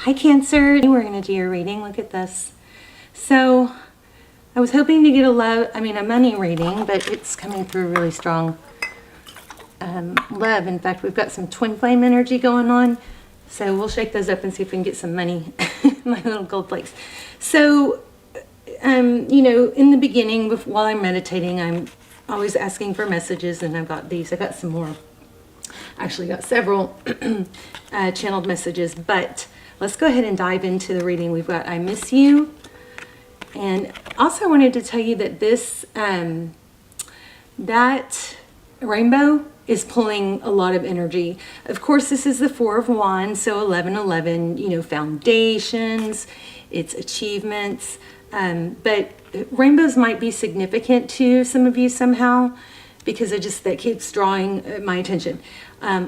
Hi Cancer, we're going to do your reading. Look at this. So I was hoping to get a money reading, but it's coming through really strong love. In fact, we've got some twin flame energy going on. So we'll shake those up and see if we can get some money, my little gold flakes. So, you know, in the beginning, while I'm meditating, I'm always asking for messages, and I've got these. I got some more. Actually got several channeled messages, but let's go ahead and dive into the reading. We've got I Miss You. And also I wanted to tell you that this, that rainbow is pulling a lot of energy. Of course, this is the Four of Wands, so 1111, you know, foundations, it's achievements. But rainbows might be significant to some of you somehow, because that keeps drawing my attention.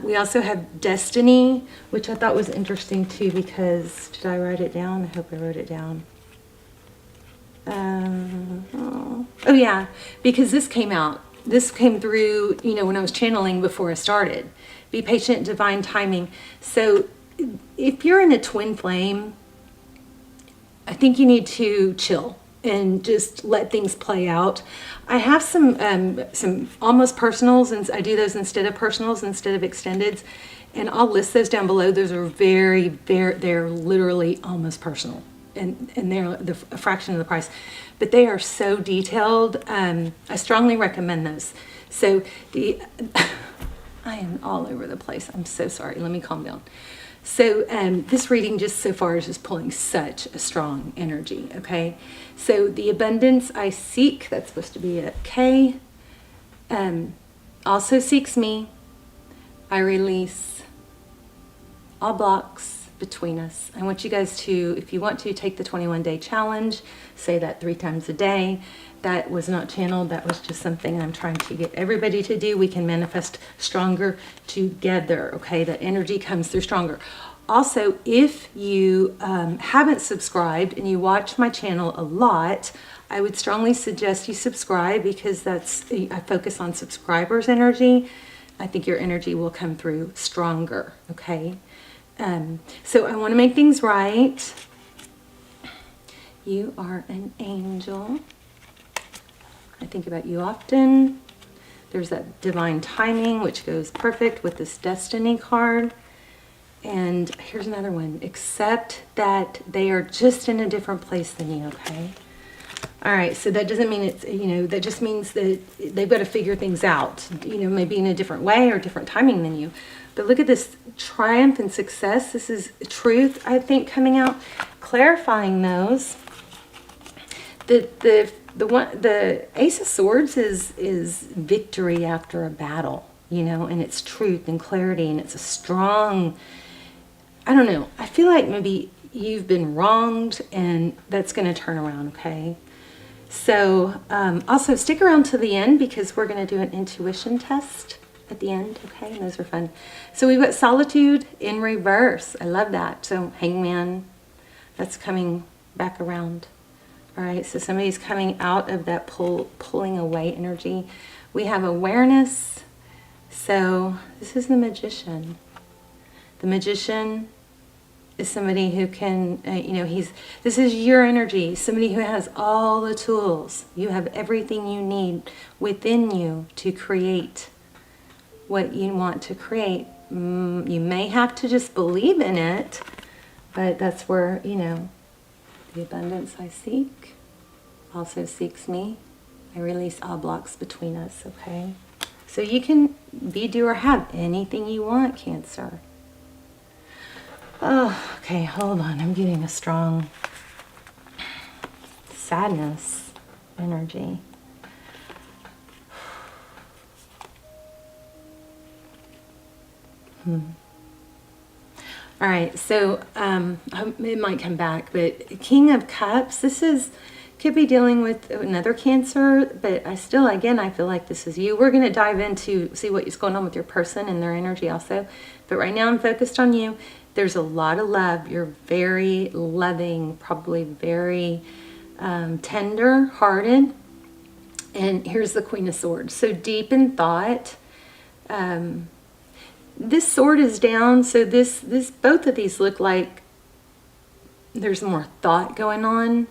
We also have Destiny, which I thought was interesting too, because, did I write it down? I hope I wrote it down. Oh yeah, because this came out. This came through, you know, when I was channeling before I started. Be patient, divine timing. So if you're in a twin flame, I think you need to chill and just let things play out. I have some almost personals, and I do those instead of personals, instead of extendeds, and I'll list those down below. Those are they're literally almost personal, and they're a fraction of the price, but they are so detailed. I strongly recommend those. So I am all over the place. I'm so sorry. Let me calm down. So this reading just so far is just pulling such a strong energy, okay? So the abundance I seek, that's supposed to be a K, also seeks me. I release all blocks between us. I want you guys to, if you want to, take the 21-day challenge, say that 3 times a day. That was not channeled. That was just something I'm trying to get everybody to do. We can manifest stronger together, okay? That energy comes through stronger. Also, if you haven't subscribed and you watch my channel a lot, I would strongly suggest you subscribe, because I focus on subscribers' energy. I think your energy will come through stronger, okay? So I want to make things right. You are an angel. I think about you often. There's that divine timing, which goes perfect with this Destiny card. And here's another one. Accept that they are just in a different place than you, okay? All right, so that doesn't mean it's, you know, that just means that they've got to figure things out, you know, maybe in a different way or different timing than you. But look at this triumph and success. This is truth, I think, coming out, clarifying those. The Ace of Swords is victory after a battle, you know, and it's truth and clarity, and it's a strong, I don't know, I feel like maybe you've been wronged, and that's going to turn around, okay? So also stick around to the end, because we're going to do an intuition test at the end, okay? And those are fun. So we've got Solitude in reverse. I love that. So Hangman, that's coming back around. All right, so somebody's coming out of that pulling away energy. We have Awareness. So this is the Magician. The Magician is somebody who can, you know, this is your energy, somebody who has all the tools. You have everything you need within you to create what you want to create. You may have to just believe in it, but that's where, you know, the abundance I seek also seeks me. I release all blocks between us, okay? So you can be, do, or have anything you want, Cancer. Oh, okay, hold on. I'm getting a strong sadness energy. All right, so it might come back, but King of Cups, could be dealing with another Cancer, but I feel like this is you. We're going to dive into, see what is going on with your person and their energy also. But right now I'm focused on you. There's a lot of love. You're very loving, probably very tender-hearted. And here's the Queen of Swords. So deep in thought. This sword is down, so both of these look like there's more thought going on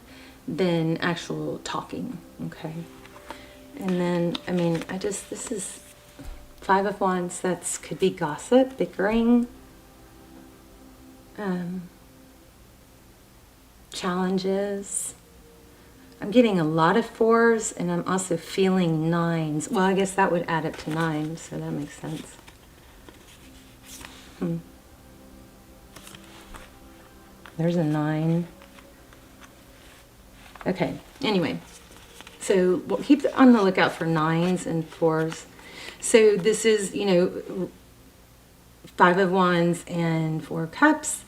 than actual talking, okay? And then, I mean, this is Five of Wands. That's could be gossip, bickering, challenges. I'm getting a lot of 4s, and I'm also feeling 9s. Well, I guess that would add up to 9, so that makes sense. There's a 9. Okay, anyway. So we'll keep on the lookout for 9s and 4s. So this is, you know, 5 of Wands and 4 of Cups.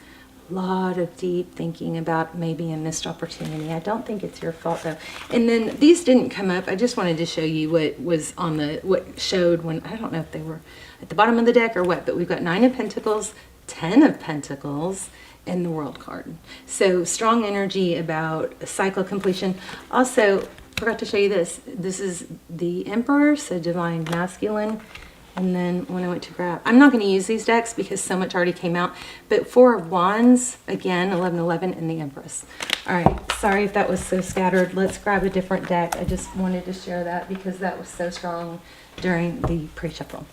A lot of deep thinking about maybe a missed opportunity. I don't think it's your fault though. And then these didn't come up. I just wanted to show you what was on what showed when, I don't know if they were at the bottom of the deck or what, but we've got 9 of Pentacles, 10 of Pentacles, and the World card. So strong energy about cycle completion. Also, forgot to show you this. This is the Emperor, so divine masculine. And then when I went to grab, I'm not going to use these decks because so much already came out. But 4 of Wands, again, 1111, and the Empress. All right, sorry if that was so scattered. Let's grab a different deck. I just wanted to share that because that was so strong during the pre-shuffle.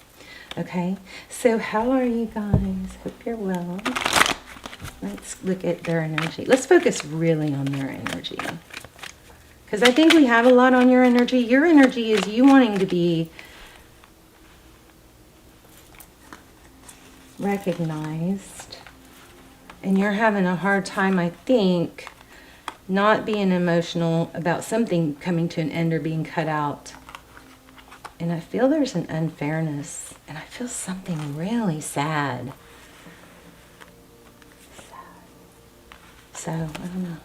Okay, so how are you guys? Hope you're well. Let's look at their energy. Let's focus really on their energy. Because I think we have a lot on your energy. Your energy is you wanting to be recognized. And you're having a hard time, I think, not being emotional about something coming to an end or being cut out. And I feel there's an unfairness. And I feel something really sad. So, I don't know.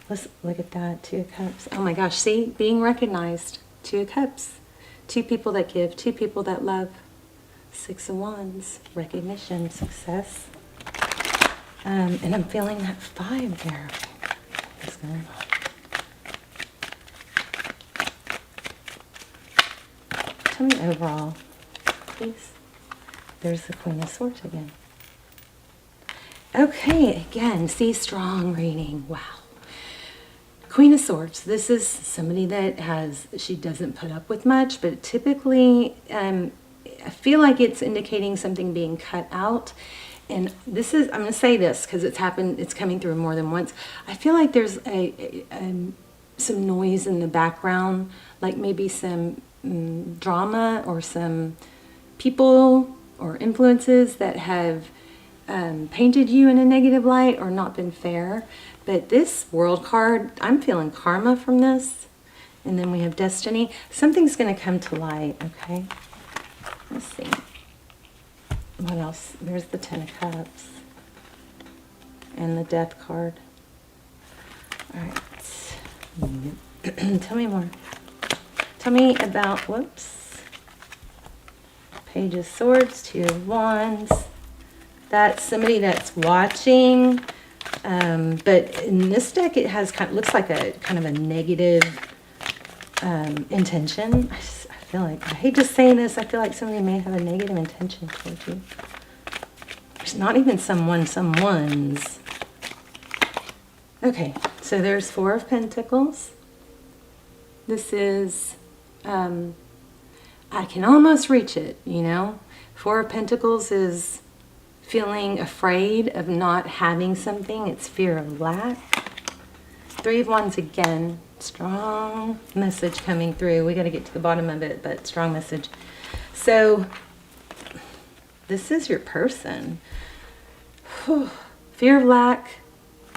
Let's look at that. 2 of Cups. Oh my gosh, see? Being recognized. 2 of Cups. 2 people that give. 2 people that love. 6 of Wands. Recognition. Success. And I'm feeling that 5 there. What's going on? Tell me overall, please. There's the Queen of Swords again. Okay, again, see, strong reading. Wow. Queen of Swords. This is somebody that she doesn't put up with much, but typically, I feel like it's indicating something being cut out. And this is, I'm going to say this because it's coming through more than once. I feel like there's some noise in the background, like maybe some drama or some people or influences that have painted you in a negative light or not been fair. But this World card, I'm feeling karma from this. And then we have Destiny. Something's going to come to light, okay? Let's see. What else? There's the 10 of Cups. And the Death card. All right. Tell me more. Tell me about, whoops. Page of Swords, 2 of Wands. That's somebody that's watching. But in this deck, it has looks like a kind of a negative intention. I feel like, I hate just saying this, I feel like somebody may have a negative intention towards you. There's not even someone's. Okay, so there's 4 of Pentacles. This is, I can almost reach it, you know. 4 of Pentacles is feeling afraid of not having something. It's fear of lack. 3 of Wands again. Strong message coming through. We got to get to the bottom of it, but strong message. So this is your person. Whew. Fear of lack.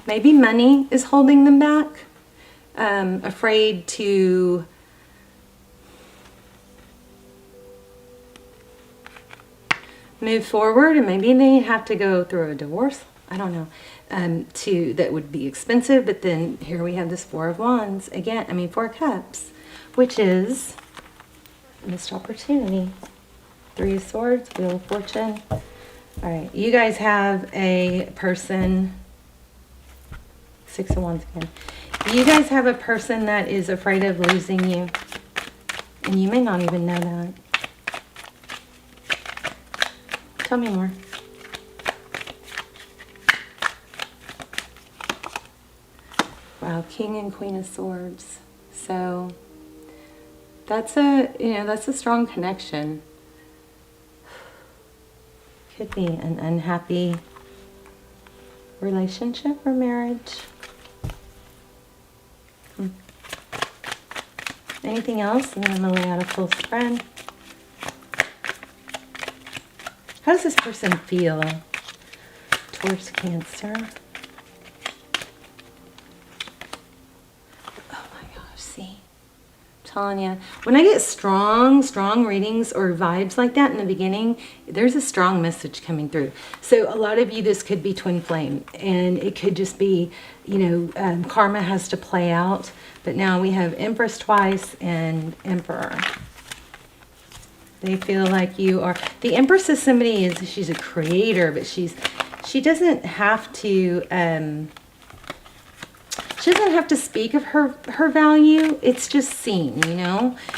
Maybe money is holding them back. Afraid to move forward, and maybe they have to go through a divorce. I don't know. That would be expensive, but then here we have this 4 of Wands again. I mean 4 of Cups, which is missed opportunity. 3 of Swords, Wheel of Fortune. All right, you guys have a person. 6 of Wands again. You guys have a person that is afraid of losing you, and you may not even know that. Tell me more. Wow, King and Queen of Swords. So that's a strong connection. Could be an unhappy relationship or marriage. Anything else? And then I'm going to lay out a full spread. How does this person feel? Taurus, Cancer. Oh my gosh, see? I'm telling you. When I get strong readings or vibes like that in the beginning, there's a strong message coming through. So a lot of you, this could be twin flame. And it could just be, karma has to play out. But now we have Empress twice and Emperor. They feel like you are... The Empress is somebody, she's a creator, but she doesn't have to... she doesn't have to speak of her value. It's just seen,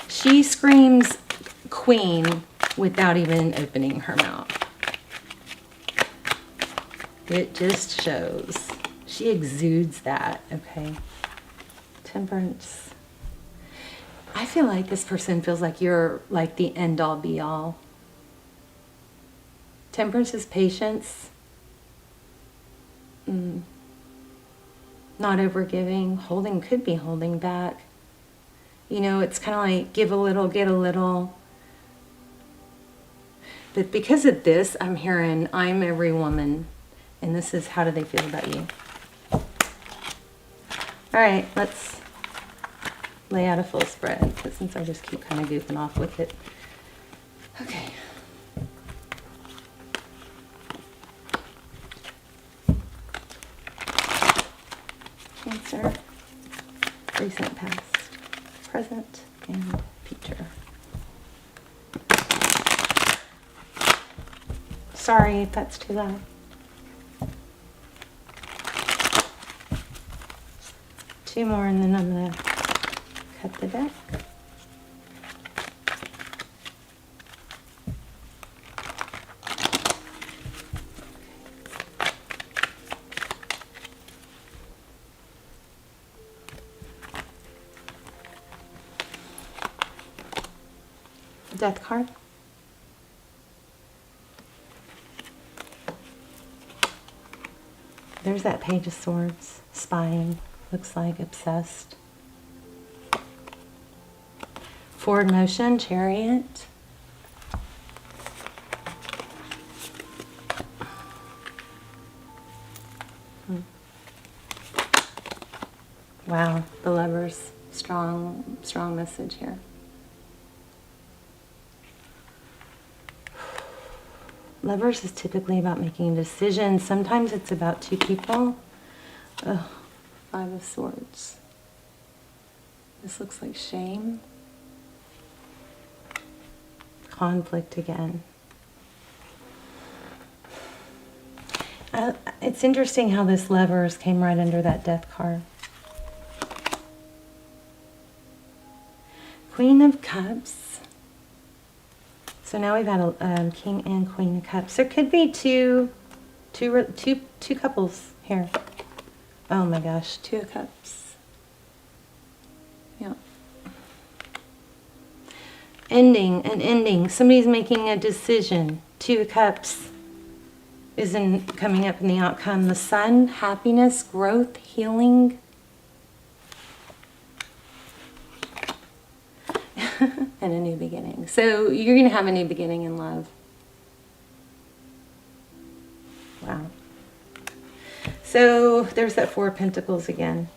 She screams queen without even opening her mouth. It just shows. She exudes that, okay? Temperance. I feel like this person feels like you're like the end-all be-all. Temperance is patience. Not overgiving. Could be holding back. It's kind of like give a little, get a little. But because of this, I'm hearing I'm every woman. And this is how do they feel about you. All right, let's lay out a full spread, but since I just keep kind of goofing off with it. Okay. Cancer, recent, past, present, and future. Sorry if that's too loud. Two more and then I'm going to cut the deck. Death card. There's that Page of Swords, spying, looks like obsessed. Forward motion, Chariot. Wow, the Lovers, strong message here. Lovers is typically about making decisions. Sometimes it's about two people. Oh, Five of Swords. This looks like shame. Conflict again. It's interesting how this Lovers came right under that Death card. Queen of Cups. So now we've got a King and Queen of Cups. There could be two couples here. Oh my gosh, Two of Cups. Yeah. An ending. Somebody's making a decision. Two of Cups isn't coming up in the outcome. The Sun, happiness, growth, healing. And a new beginning. So you're going to have a new beginning in love. Wow. So there's that Four of Pentacles again.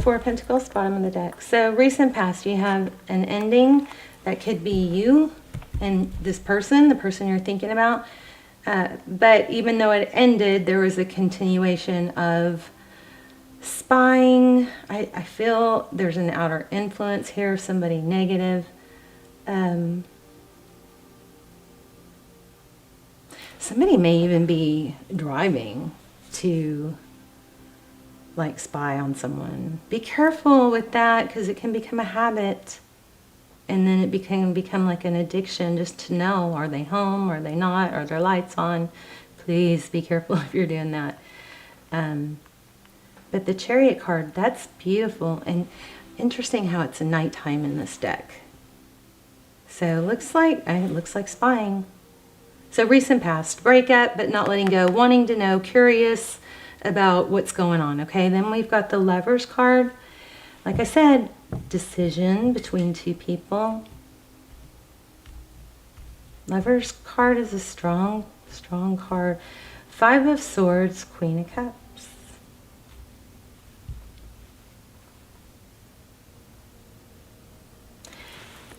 Four of Pentacles, bottom of the deck. So recent past, you have an ending that could be you and this person, the person you're thinking about. But even though it ended, there was a continuation of spying. I feel there's an outer influence here, somebody negative. Somebody may even be driving to like spy on someone. Be careful with that because it can become a habit. And then it become like an addiction just to know, are they home, are they not, are their lights on? Please be careful if you're doing that. But the Chariot card, that's beautiful. And interesting how it's a nighttime in this deck. So it looks like spying. So recent past, breakup, but not letting go, wanting to know, curious about what's going on, okay? Then we've got the Lovers card. Like I said, decision between two people. Lovers card is a strong card. 5 of Swords, Queen of Cups.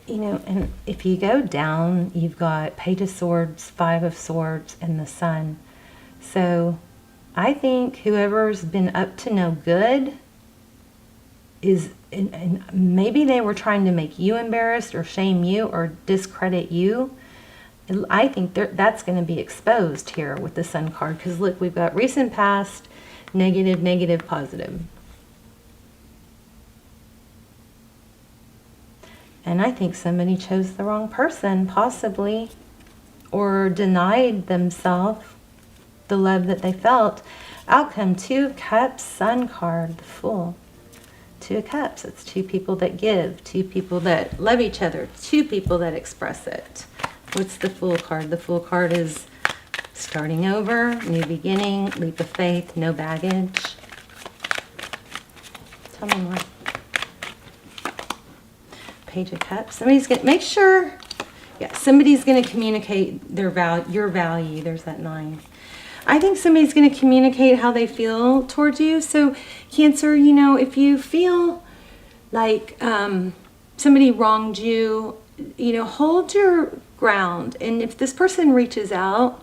You know, and if you go down, you've got Page of Swords, 5 of Swords, and the Sun. So I think whoever's been up to no good is, and maybe they were trying to make you embarrassed or shame you or discredit you. I think that's going to be exposed here with the Sun card. Because look, we've got recent past, negative, negative, positive. And I think somebody chose the wrong person, possibly, or denied themselves the love that they felt. Outcome, 2 of Cups, Sun card, the Fool. 2 of Cups, it's 2 people that give, 2 people that love each other, 2 people that express it. What's the Fool card? The Fool card is starting over, new beginning, leap of faith, no baggage. Tell me more. Page of Cups. Somebody's going to make sure, somebody's going to communicate your value. There's that 9. I think somebody's going to communicate how they feel towards you. So Cancer, you know, if you feel like somebody wronged you, you know, hold your ground. And if this person reaches out,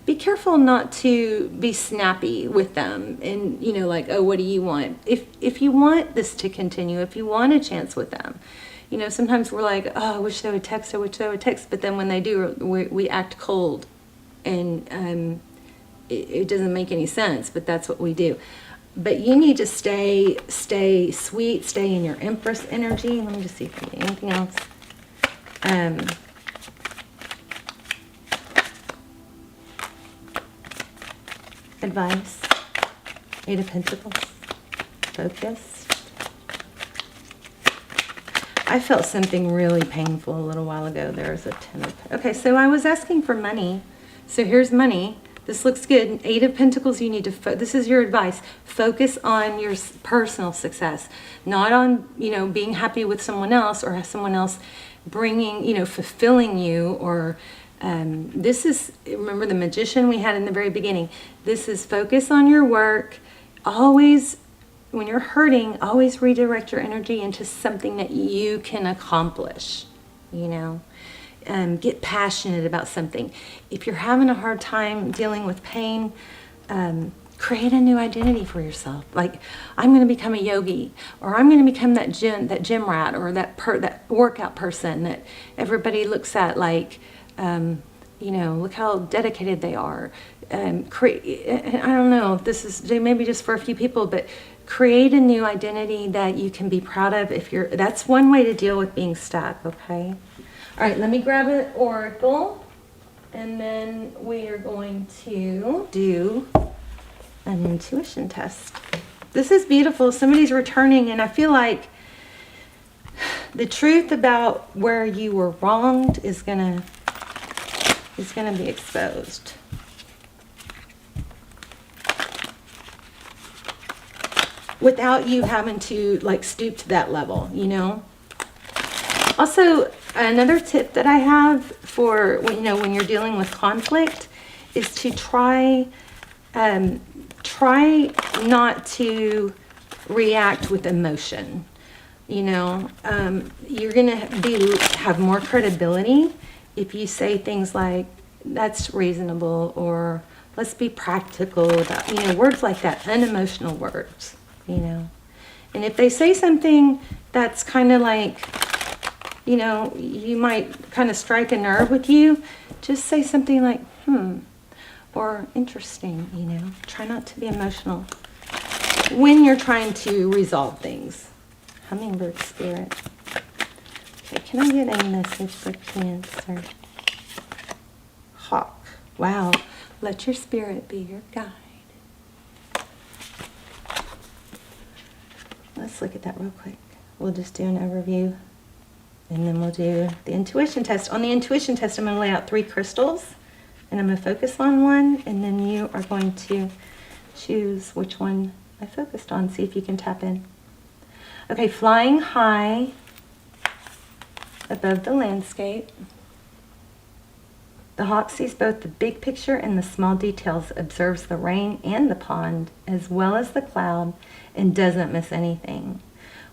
be careful not to be snappy with them and, you know, like, oh, what do you want? If you want this to continue, if you want a chance with them, you know, sometimes we're like, oh, I wish they would text, I wish they would text. But then when they do, we act cold. And it doesn't make any sense, but that's what we do. But you need to stay sweet, stay in your Empress energy. Let me just see if I need anything else. Advice. 8 of Pentacles. Focused. I felt something really painful a little while ago. There's a 10 of... Okay, so I was asking for money. So here's money. This looks good. 8 of Pentacles, you need to... This is your advice. Focus on your personal success. Not on, you know, being happy with someone else or someone else bringing, you know, fulfilling you or... this is... Remember the Magician we had in the very beginning. This is focus on your work. Always... When you're hurting, always redirect your energy into something that you can accomplish, you know. Get passionate about something. If you're having a hard time dealing with pain, create a new identity for yourself. Like, I'm going to become a yogi, or I'm going to become that gym rat, or that workout person that everybody looks at like, you know, look how dedicated they are. I don't know if this is maybe just for a few people, but create a new identity that you can be proud of. That's one way to deal with being stuck, okay? All right, let me grab an oracle, and then we are going to do an intuition test. This is beautiful. Somebody's returning, and I feel like the truth about where you were wronged is gonna be exposed. Without you having to like stoop to that level, you know. Also, another tip that I have for when you're dealing with conflict is to try not to react with emotion. You know, you're gonna have more credibility if you say things like, "That's reasonable," or "Let's be practical," about, you know, words like that, unemotional words. You know, and if they say something that's kind of like, you know, you might kind of strike a nerve with you, just say something like, or interesting, you know. Try not to be emotional when you're trying to resolve things. Hummingbird spirit. Okay, Can I get a message for Cancer? Hawk. Wow. Let your spirit be your guide. Let's look at that real quick. We'll just do an overview, and then we'll do the intuition test. On the intuition test, I'm going to lay out 3 crystals, and I'm going to focus on one, and then you are going to choose which one I focused on. See if you can tap in. Okay, flying high above the landscape. The hawk sees both the big picture and the small details, observes the rain and the pond, as well as the cloud, and doesn't miss anything.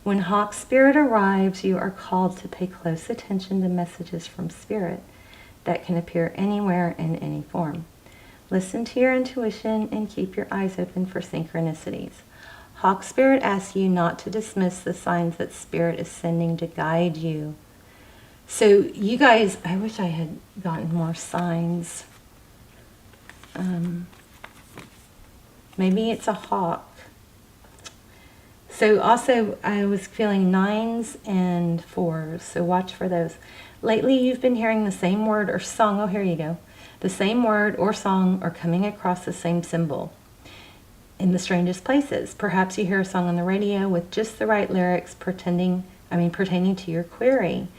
When hawk spirit arrives, you are called to pay close attention to messages from spirit that can appear anywhere in any form. Listen to your intuition and keep your eyes open for synchronicities. Hawk spirit asks you not to dismiss the signs that spirit is sending to guide you. So you guys, I wish I had gotten more signs. Maybe it's a hawk. So also I was feeling 9s and 4s, so watch for those. Lately you've been hearing the same word or song. Oh, here you go. The same word or song are coming across the same symbol in the strangest places. Perhaps you hear a song on the radio with just the right lyrics pertaining to your query.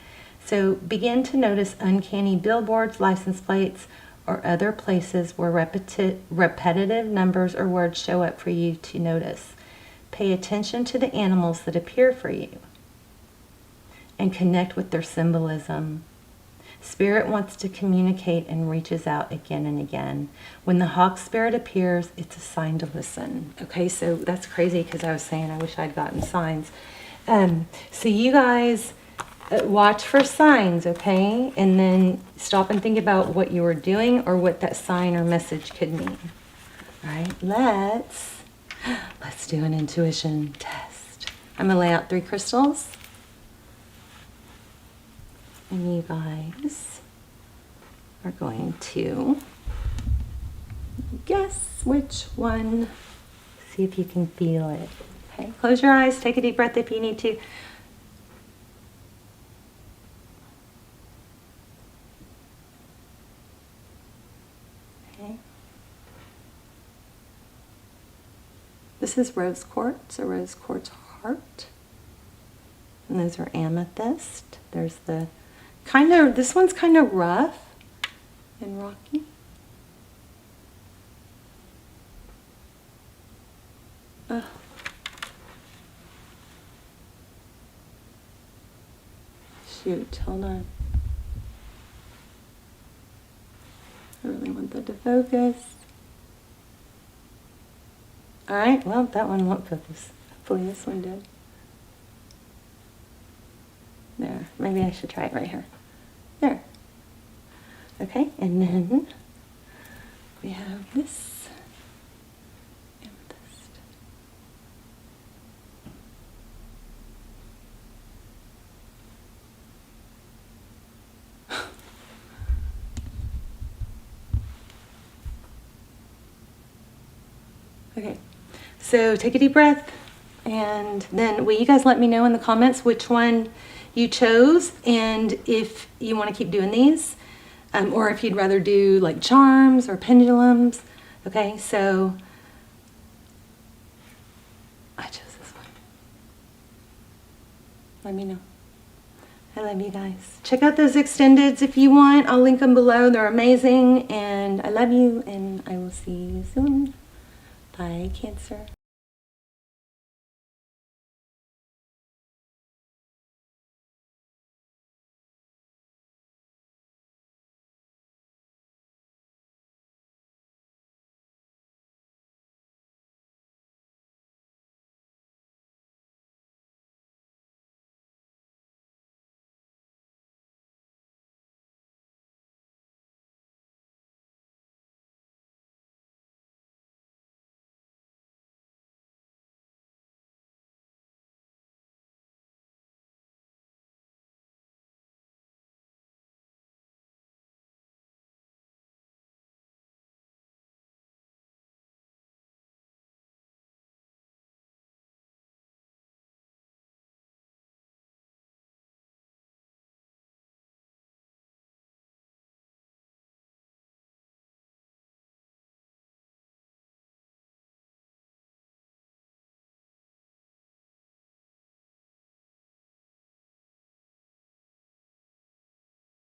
So begin to notice uncanny billboards, license plates, or other places where repetitive numbers or words show up for you to notice. Pay attention to the animals that appear for you and connect with their symbolism. Spirit wants to communicate and reaches out again and again. When the hawk spirit appears, it's a sign to listen. Okay, so that's crazy because I was saying I wish I'd gotten signs. So you guys watch for signs, okay? And then stop and think about what you were doing or what that sign or message could mean. All right, let's do an intuition test. I'm going to lay out 3 crystals. And you guys are going to guess which one. See if you can feel it. Okay, close your eyes, take a deep breath if you need to. Okay. This is rose quartz, a rose quartz heart. And those are amethyst. There's the this one's kind of rough and rocky. Oh. Shoot, hold on. I really want that to focus. Alright, well, that one won't focus. Hopefully this one did. There, maybe I should try it right here. There. Okay, and then we have this amethyst. Okay, so take a deep breath, and then will you guys let me know in the comments which one you chose, and if you want to keep doing these, or if you'd rather do like charms or pendulums. Okay, so I chose this one. Let me know. I love you guys. Check out those extendeds if you want. I'll link them below. They're amazing, and I love you, and I will see you soon. Bye, Cancer.